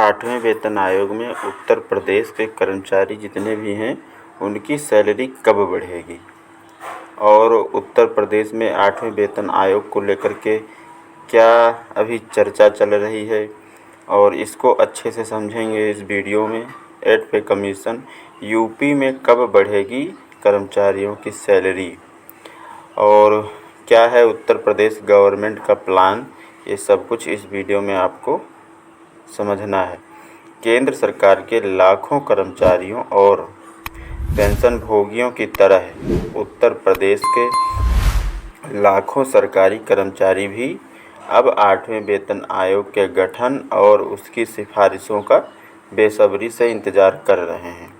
8वें वेतन आयोग में उत्तर प्रदेश के कर्मचारी जितने भी हैं उनकी सैलरी कब बढ़ेगी और उत्तर प्रदेश में 8वें वेतन आयोग को लेकर के क्या अभी चर्चा चल रही है और इसको अच्छे से समझेंगे इस वीडियो में। 8 पे कमीशन यूपी में कब बढ़ेगी कर्मचारियों की सैलरी और क्या है उत्तर प्रदेश गवर्नमेंट का प्लान, ये सब कुछ इस वीडियो में आपको समझना है। केंद्र सरकार के लाखों कर्मचारियों और पेंशन भोगियों की तरह उत्तर प्रदेश के लाखों सरकारी कर्मचारी भी अब 8वें वेतन आयोग के गठन और उसकी सिफारिशों का बेसब्री से इंतज़ार कर रहे हैं।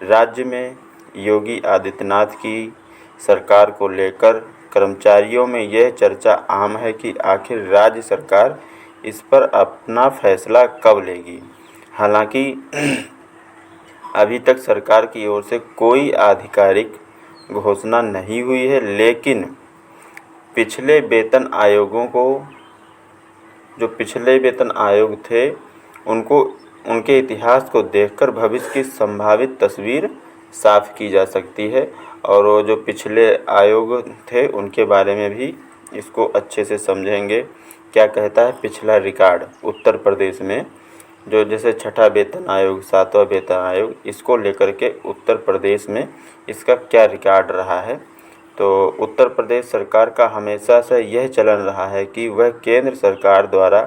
राज्य में योगी आदित्यनाथ की सरकार को लेकर कर्मचारियों में यह चर्चा आम है कि आखिर राज्य सरकार इस पर अपना फैसला कब लेगी। हालांकि अभी तक सरकार की ओर से कोई आधिकारिक घोषणा नहीं हुई है, लेकिन पिछले वेतन आयोगों को जो पिछले वेतन आयोग थे उनके इतिहास को देखकर भविष्य की संभावित तस्वीर साफ की जा सकती है और वो जो पिछले आयोग थे उनके बारे में भी इसको अच्छे से समझेंगे। क्या कहता है पिछला रिकॉर्ड उत्तर प्रदेश में, जो जैसे छठा वेतन आयोग, 7वां वेतन आयोग, इसको लेकर के उत्तर प्रदेश में इसका क्या रिकॉर्ड रहा है। तो उत्तर प्रदेश सरकार का हमेशा से यह चलन रहा है कि वह केंद्र सरकार द्वारा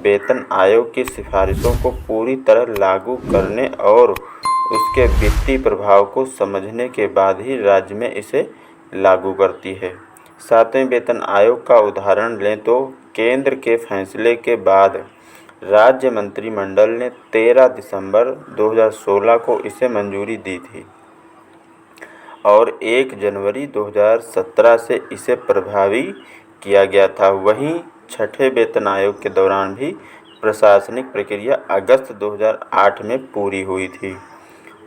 वेतन आयोग की सिफारिशों को पूरी तरह लागू करने और उसके वित्तीय प्रभाव को समझने के बाद ही राज्य में इसे लागू करती है। 7वें वेतन आयोग का उदाहरण लें तो केंद्र के फैसले के बाद राज्य मंत्रिमंडल ने 13 दिसंबर 2016 को इसे मंजूरी दी थी और 1 जनवरी 2017 से इसे प्रभावी किया गया था। वहीं छठे वेतन आयोग के दौरान भी प्रशासनिक प्रक्रिया अगस्त 2008 में पूरी हुई थी।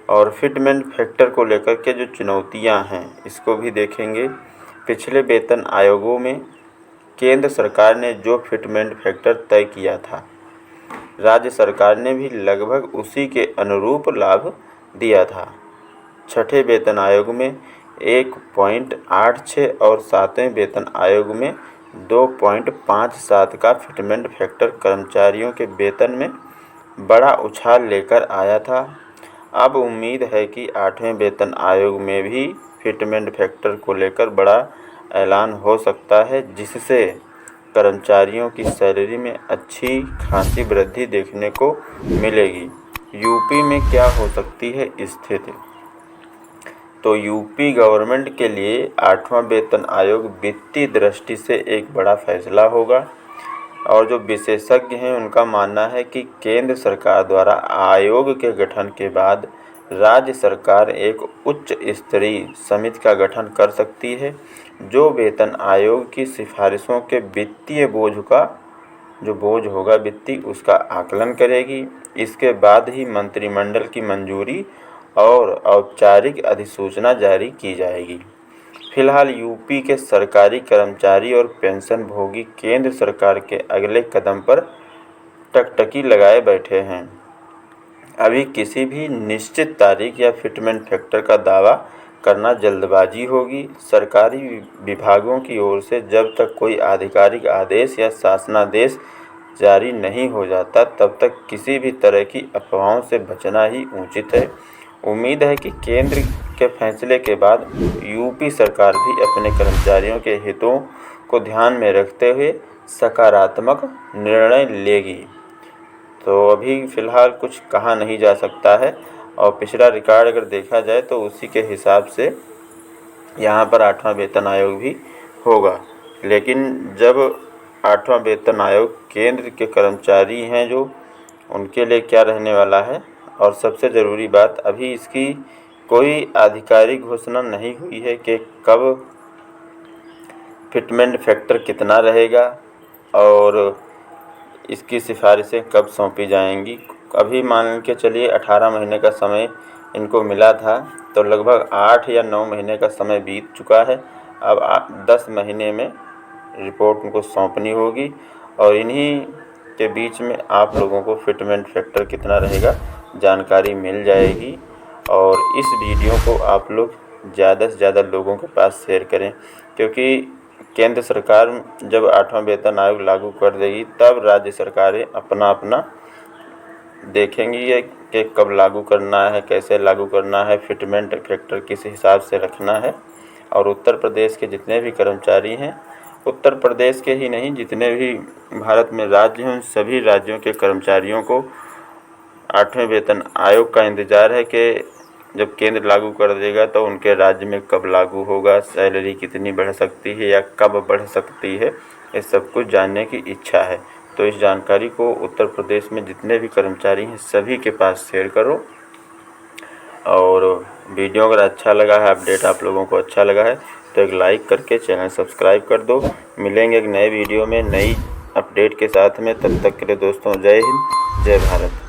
और फिटमेंट फैक्टर को लेकर के जो चुनौतियां हैं इसको भी देखेंगे। पिछले वेतन आयोगों में केंद्र सरकार ने जो फिटमेंट फैक्टर तय किया था, राज्य सरकार ने भी लगभग उसी के अनुरूप लाभ दिया था। छठे वेतन आयोग में 1.86 और 7वें वेतन आयोग में 2.57 का फिटमेंट फैक्टर कर्मचारियों के वेतन में बड़ा उछाल लेकर आया था। अब उम्मीद है कि 8वें वेतन आयोग में भी फिटमेंट फैक्टर को लेकर बड़ा ऐलान हो सकता है, जिससे कर्मचारियों की सैलरी में अच्छी खासी वृद्धि देखने को मिलेगी। यूपी में क्या हो सकती है स्थिति, तो यूपी गवर्नमेंट के लिए 8वां वेतन आयोग वित्तीय दृष्टि से एक बड़ा फैसला होगा और जो विशेषज्ञ हैं उनका मानना है कि केंद्र सरकार द्वारा आयोग के गठन के बाद राज्य सरकार एक उच्च स्तरीय समिति का गठन कर सकती है, जो वेतन आयोग की सिफारिशों के वित्तीय बोझ का जो बोझ होगा वित्तीय उसका आकलन करेगी। इसके बाद ही मंत्रिमंडल की मंजूरी और औपचारिक अधिसूचना जारी की जाएगी। फिलहाल यूपी के सरकारी कर्मचारी और पेंशन भोगी केंद्र सरकार के अगले कदम पर टकटकी लगाए बैठे हैं। अभी किसी भी निश्चित तारीख या फिटमेंट फैक्टर का दावा करना जल्दबाजी होगी। सरकारी विभागों की ओर से जब तक कोई आधिकारिक आदेश या शासनादेश जारी नहीं हो जाता तब तक किसी भी तरह की अफवाहों से बचना ही उचित है। उम्मीद है कि केंद्र के फैसले के बाद यूपी सरकार भी अपने कर्मचारियों के हितों को ध्यान में रखते हुए सकारात्मक निर्णय लेगी। तो अभी फ़िलहाल कुछ कहा नहीं जा सकता है और पिछला रिकॉर्ड अगर देखा जाए तो उसी के हिसाब से यहाँ पर 8वां वेतन आयोग भी होगा। लेकिन जब 8वां वेतन आयोग केंद्र के कर्मचारी हैं जो उनके लिए क्या रहने वाला है, और सबसे ज़रूरी बात अभी इसकी कोई आधिकारिक घोषणा नहीं हुई है कि कब फिटमेंट फैक्टर कितना रहेगा और इसकी सिफारिशें कब सौंपी जाएंगी। अभी मान के चलिए 18 महीने का समय इनको मिला था, तो लगभग 8 या 9 महीने का समय बीत चुका है। अब 10 महीने में रिपोर्ट उनको सौंपनी होगी और इन्हीं के बीच में आप लोगों को फिटमेंट फैक्टर कितना रहेगा जानकारी मिल जाएगी। और इस वीडियो को आप लोग ज़्यादा से ज़्यादा लोगों के पास शेयर करें, क्योंकि केंद्र सरकार जब 8वां वेतन आयोग लागू कर देगी तब राज्य सरकारें अपना अपना देखेंगी ये कि कब लागू करना है, कैसे लागू करना है, फिटमेंट फैक्टर किस हिसाब से रखना है। और उत्तर प्रदेश के जितने भी कर्मचारी हैं, उत्तर प्रदेश के ही नहीं जितने भी भारत में राज्य हैं, उन सभी राज्यों के कर्मचारियों को 8वें वेतन आयोग का इंतज़ार है कि जब केंद्र लागू कर देगा तो उनके राज्य में कब लागू होगा, सैलरी कितनी बढ़ सकती है या कब बढ़ सकती है, ये सब कुछ जानने की इच्छा है। तो इस जानकारी को उत्तर प्रदेश में जितने भी कर्मचारी हैं सभी के पास शेयर करो। और वीडियो अगर अच्छा लगा है, अपडेट आप लोगों को अच्छा लगा है तो एक लाइक करके चैनल सब्सक्राइब कर दो। मिलेंगे एक नए वीडियो में नई अपडेट के साथ में, तब तक के लिए दोस्तों जय हिंद, जय भारत।